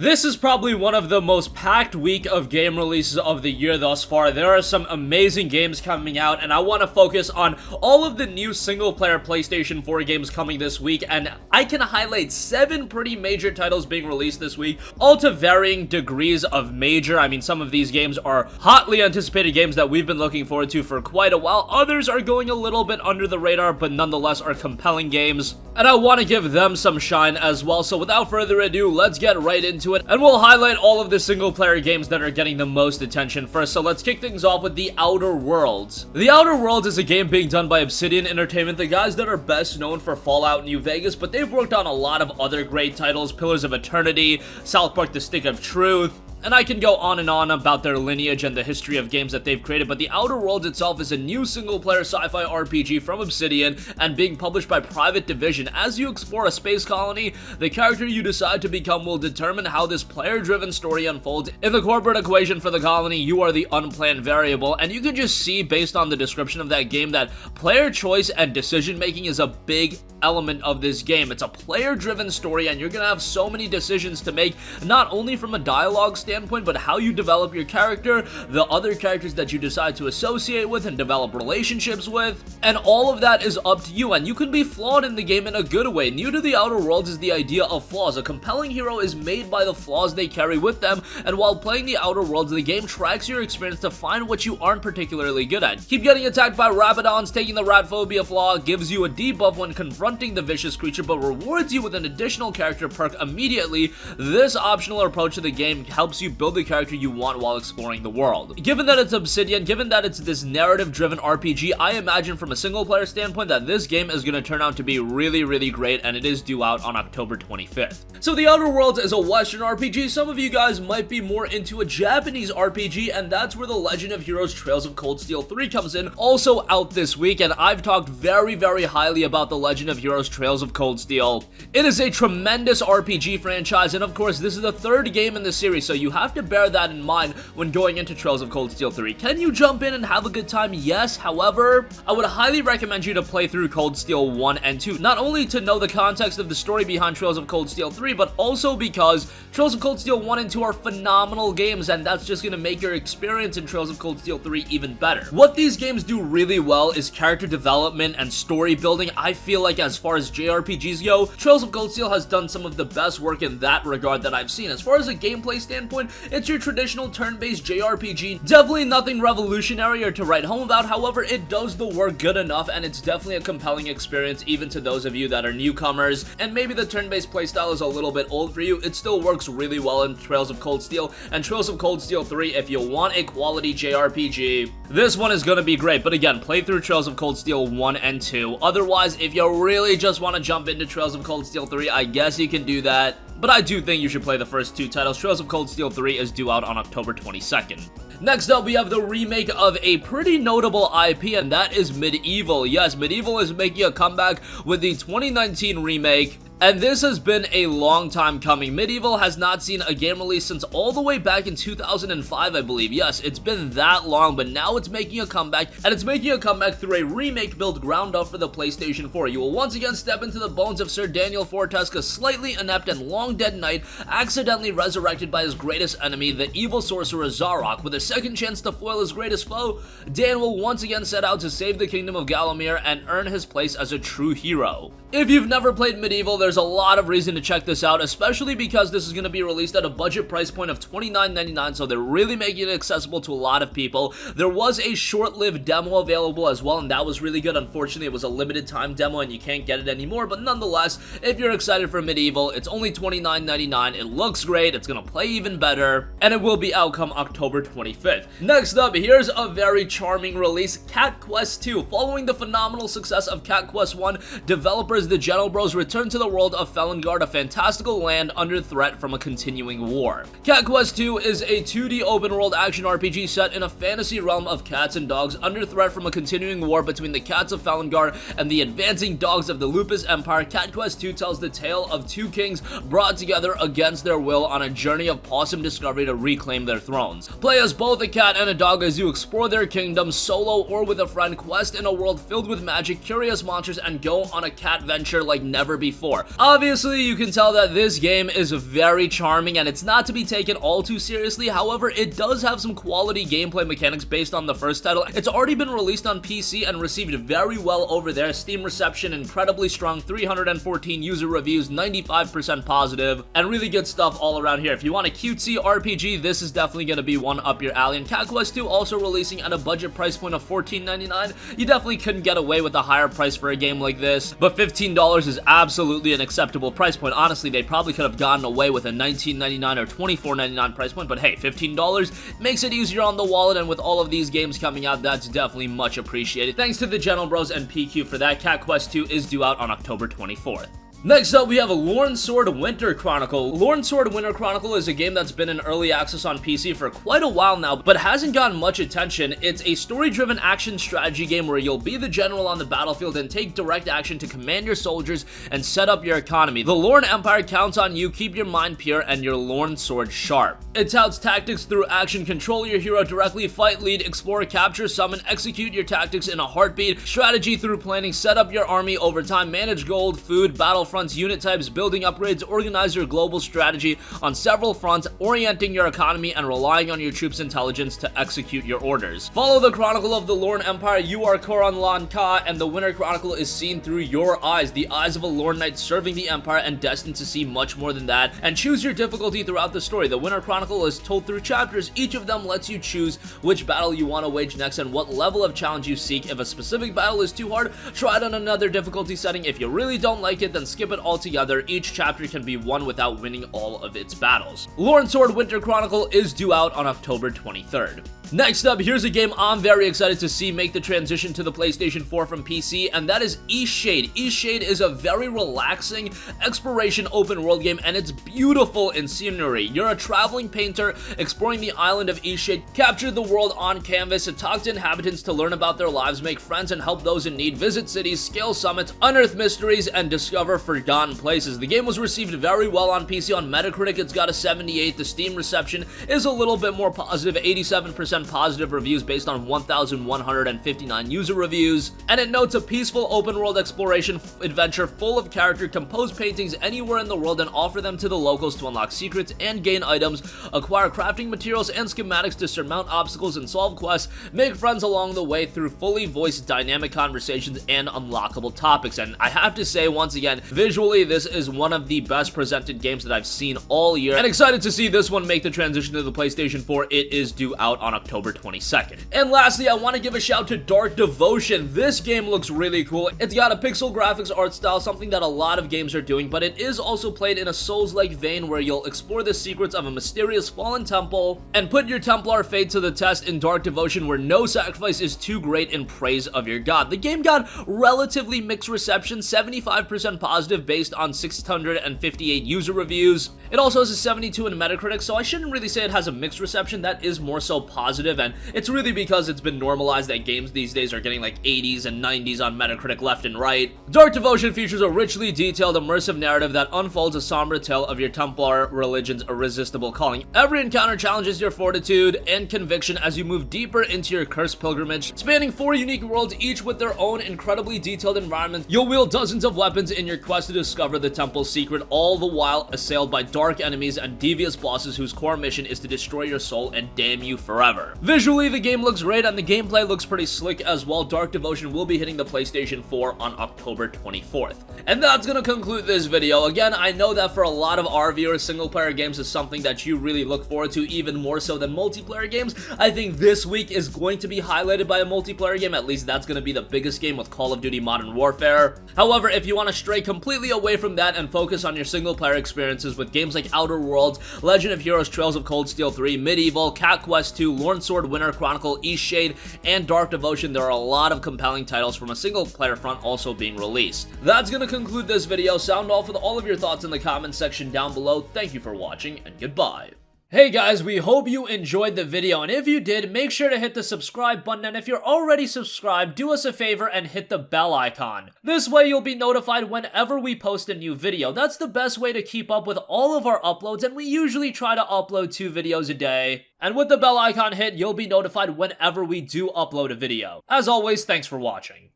This is probably one of the most packed week of game releases of the year thus far. There are some amazing games coming out, and I want to focus on all of the new single-player PlayStation 4 games coming this week, and I can highlight 7 pretty major titles being released this week, all to varying degrees of major. I mean, some of these games are hotly anticipated games that we've been looking forward to for quite a while. Others are going a little bit under the radar, but nonetheless are compelling games, and I want to give them some shine as well. So without further ado, let's get right into it, and we'll highlight all of the single-player games that are getting the most attention first. So let's kick things off with The Outer Worlds. The Outer Worlds is a game being done by Obsidian Entertainment, the guys that are best known for Fallout New Vegas, but they've worked on a lot of other great titles: Pillars of Eternity, South Park: The Stick of Truth, and I can go on and on about their lineage and the history of games that they've created. But The Outer Worlds itself is a new single-player sci-fi RPG from Obsidian and being published by Private Division. As you explore a space colony, the character you decide to become will determine how this player-driven story unfolds. In the corporate equation for the colony, you are the unplanned variable, and you can just see based on the description of that game that player choice and decision-making is a big element of this game. It's a player-driven story, and you're gonna have so many decisions to make, not only from a dialogue standpoint, but how you develop your character, the other characters that you decide to associate with and develop relationships with, and all of that is up to you, and you can be flawed in the game in a good way. New to The Outer Worlds is the idea of flaws. A compelling hero is made by the flaws they carry with them, and while playing The Outer Worlds, the game tracks your experience to find what you aren't particularly good at. Keep getting attacked by Rabadons, taking the rat phobia flaw gives you a debuff when confronting the vicious creature, but rewards you with an additional character perk immediately. This optional approach to the game helps you build the character you want while exploring the world. Given that it's Obsidian, given that it's this narrative-driven RPG, I imagine from a single-player standpoint that this game is going to turn out to be really, really great, and it is due out on October 25th. So The Outer Worlds is a Western RPG. Some of you guys might be more into a Japanese RPG, and that's where The Legend of Heroes Trails of Cold Steel 3 comes in, also out this week, and I've talked very, very highly about The Legend of Heroes Trails of Cold Steel. It is a tremendous RPG franchise, and of course this is the 3rd game in the series, so you have to bear that in mind when going into Trails of Cold Steel 3. Can you jump in and have a good time? Yes. However, I would highly recommend you to play through Cold Steel 1 and 2, not only to know the context of the story behind Trails of Cold Steel 3, but also because Trails of Cold Steel 1 and 2 are phenomenal games, and that's just going to make your experience in Trails of Cold Steel 3 even better. What these games do really well is character development and story building. I feel like as far as JRPGs go, Trails of Cold Steel has done some of the best work in that regard that I've seen. As far as a gameplay standpoint, it's your traditional turn-based JRPG. Definitely nothing revolutionary or to write home about. However, it does the work good enough, and it's definitely a compelling experience even to those of you that are newcomers, and maybe the turn-based playstyle is a little bit old for you. It still works really well in Trails of Cold Steel, and Trails of Cold Steel 3, if you want a quality JRPG, this one is going to be great. But again, play through Trails of Cold Steel 1 and 2. Otherwise, if you really just want to jump into Trails of Cold Steel 3, I guess you can do that, but I do think you should play the first 2 titles. Trails of Cold Steel 3 is due out on October 22nd. Next up, we have the remake of a pretty notable IP, and that is Medieval. Yes, Medieval is making a comeback with the 2019 remake, and this has been a long time coming. Medieval has not seen a game release since all the way back in 2005, I believe. Yes, it's been that long, but now it's making a comeback, and it's making a comeback through a remake built ground up for the PlayStation 4. You will once again step into the bones of Sir Daniel Fortesque, a slightly inept and long-dead knight, accidentally resurrected by his greatest enemy, the evil sorcerer Zarok. With a second chance to foil his greatest foe, Dan will once again set out to save the kingdom of Galamir and earn his place as a true hero. If you've never played Medieval, there's a lot of reason to check this out, especially because this is going to be released at a budget price point of $29.99, so they're really making it accessible to a lot of people. There was a short-lived demo available as well, and that was really good. Unfortunately, it was a limited time demo and you can't get it anymore, but nonetheless, if you're excited for Medieval, it's only $29.99. It looks great, it's going to play even better, and it will be out come October 25th. Next up, here's a very charming release, Cat Quest 2. Following the phenomenal success of Cat Quest 1, developers the Gentle Bros return to the world of Felangard, a fantastical land under threat from a continuing war. Cat Quest 2 is a 2D open-world action RPG set in a fantasy realm of cats and dogs under threat from a continuing war between the cats of Felangard and the advancing dogs of the Lupus Empire. Cat Quest 2 tells the tale of 2 kings brought together against their will on a journey of possum discovery to reclaim their thrones. Play as both a cat and a dog as you explore their kingdoms solo or with a friend, quest in a world filled with magic, curious monsters, and go on a cat venture like never before. Obviously, you can tell that this game is very charming and it's not to be taken all too seriously. However, it does have some quality gameplay mechanics based on the first title. It's already been released on PC and received very well over there. Steam reception incredibly strong, 314 user reviews, 95% positive, and really good stuff all around here. If you want a cutesy RPG, this is definitely going to be one up your alley. And Cat Quest 2 also releasing at a budget price point of $14.99. You definitely couldn't get away with a higher price for a game like this, but $15 is absolutely an acceptable price point. Honestly, they probably could have gotten away with a $19.99 or $24.99 price point, but hey, $15 makes it easier on the wallet, and with all of these games coming out, that's definitely much appreciated. Thanks to the General Bros and PQ for that. Cat Quest 2 is due out on October 24th. Next up, we have Lorn Sword Winter Chronicle. Lorn Sword Winter Chronicle is a game that's been in early access on PC for quite a while now, but hasn't gotten much attention. It's a story-driven action strategy game where you'll be the general on the battlefield and take direct action to command your soldiers and set up your economy. The Lorn Empire counts on you. Keep your mind pure and your Lorn Sword sharp. It touts tactics through action. Control your hero directly. Fight, lead, explore, capture, summon, execute your tactics in a heartbeat. Strategy through planning. Set up your army over time. Manage gold, food, battlefronts, unit types, building upgrades. Organize your global strategy on several fronts, orienting your economy and relying on your troops' intelligence to execute your orders. Follow the Chronicle of the Lorn Empire. You are Koron Lan Ka, and the Winter Chronicle is seen through your eyes, the eyes of a Lorn Knight serving the Empire and destined to see much more than that. And choose your difficulty throughout the story. The Winter Chronicle is told through chapters. Each of them lets you choose which battle you want to wage next and what level of challenge you seek. If a specific battle is too hard, try it on another difficulty setting. If you really don't like it, then skip it altogether. Each chapter can be won without winning all of its battles. Lorn Sword Winter Chronicle is due out on October 23rd. Next up, here's a game I'm very excited to see make the transition to the PlayStation 4 from PC, and that is Eastshade. Eastshade is a very relaxing exploration open world game, and it's beautiful in scenery. You're a traveling painter exploring the island of Eastshade. Capture the world on canvas, and talk to inhabitants to learn about their lives, make friends and help those in need, visit cities, scale summits, unearth mysteries, and discover forgotten places. The game was received very well on PC. On Metacritic, it's got a 78. The Steam reception is a little bit more positive, 87% positive reviews based on 1,159 user reviews, and it notes a peaceful open world exploration adventure full of character. Compose paintings anywhere in the world and offer them to the locals to unlock secrets and gain items, acquire crafting materials and schematics to surmount obstacles and solve quests, make friends along the way through fully voiced dynamic conversations and unlockable topics. And I have to say, once again, visually this is one of the best presented games that I've seen all year, and excited to see this one make the transition to the PlayStation 4. It is due out on October 22nd. And lastly, I want to give a shout to Dark Devotion. This game looks really cool. It's got a pixel graphics art style, something that a lot of games are doing, but it is also played in a Souls-like vein where you'll explore the secrets of a mysterious fallen temple and put your Templar fate to the test in Dark Devotion, where no sacrifice is too great in praise of your god. The game got relatively mixed reception, 75% positive based on 658 user reviews. It also has a 72 in Metacritic, so I shouldn't really say it has a mixed reception. That is more so positive, and it's really because it's been normalized that games these days are getting like 80s and 90s on Metacritic left and right. Dark Devotion features a richly detailed, immersive narrative that unfolds a somber tale of your Templar religion's irresistible calling. Every encounter challenges your fortitude and conviction as you move deeper into your cursed pilgrimage. Spanning 4 unique worlds, each with their own incredibly detailed environments, you'll wield dozens of weapons in your quest to discover the temple's secret, all the while assailed by dark enemies and devious bosses whose core mission is to destroy your soul and damn you forever. Visually, the game looks great and the gameplay looks pretty slick as well. Dark Devotion will be hitting the PlayStation 4 on October 24th. And that's gonna conclude this video. Again, I know that for a lot of our viewers, single-player games is something that you really look forward to, even more so than multiplayer games. I think this week is going to be highlighted by a multiplayer game. At least that's gonna be the biggest game with Call of Duty Modern Warfare. However, if you want to stray completely away from that and focus on your single-player experiences with games like Outer Worlds, Legend of Heroes Trails of Cold Steel 3, Medieval, Cat Quest 2, Lorn Sword Winter Chronicle, Eastshade, and Dark Devotion, there are a lot of compelling titles from a single-player front also being released. That's gonna conclude this video. Sound off with all of your thoughts in the comments section down below. Thank you for watching, and goodbye. Hey guys, we hope you enjoyed the video, and if you did, make sure to hit the subscribe button, and if you're already subscribed, do us a favor and hit the bell icon. This way you'll be notified whenever we post a new video. That's the best way to keep up with all of our uploads, and we usually try to upload 2 videos a day. And with the bell icon hit, you'll be notified whenever we do upload a video. As always, thanks for watching.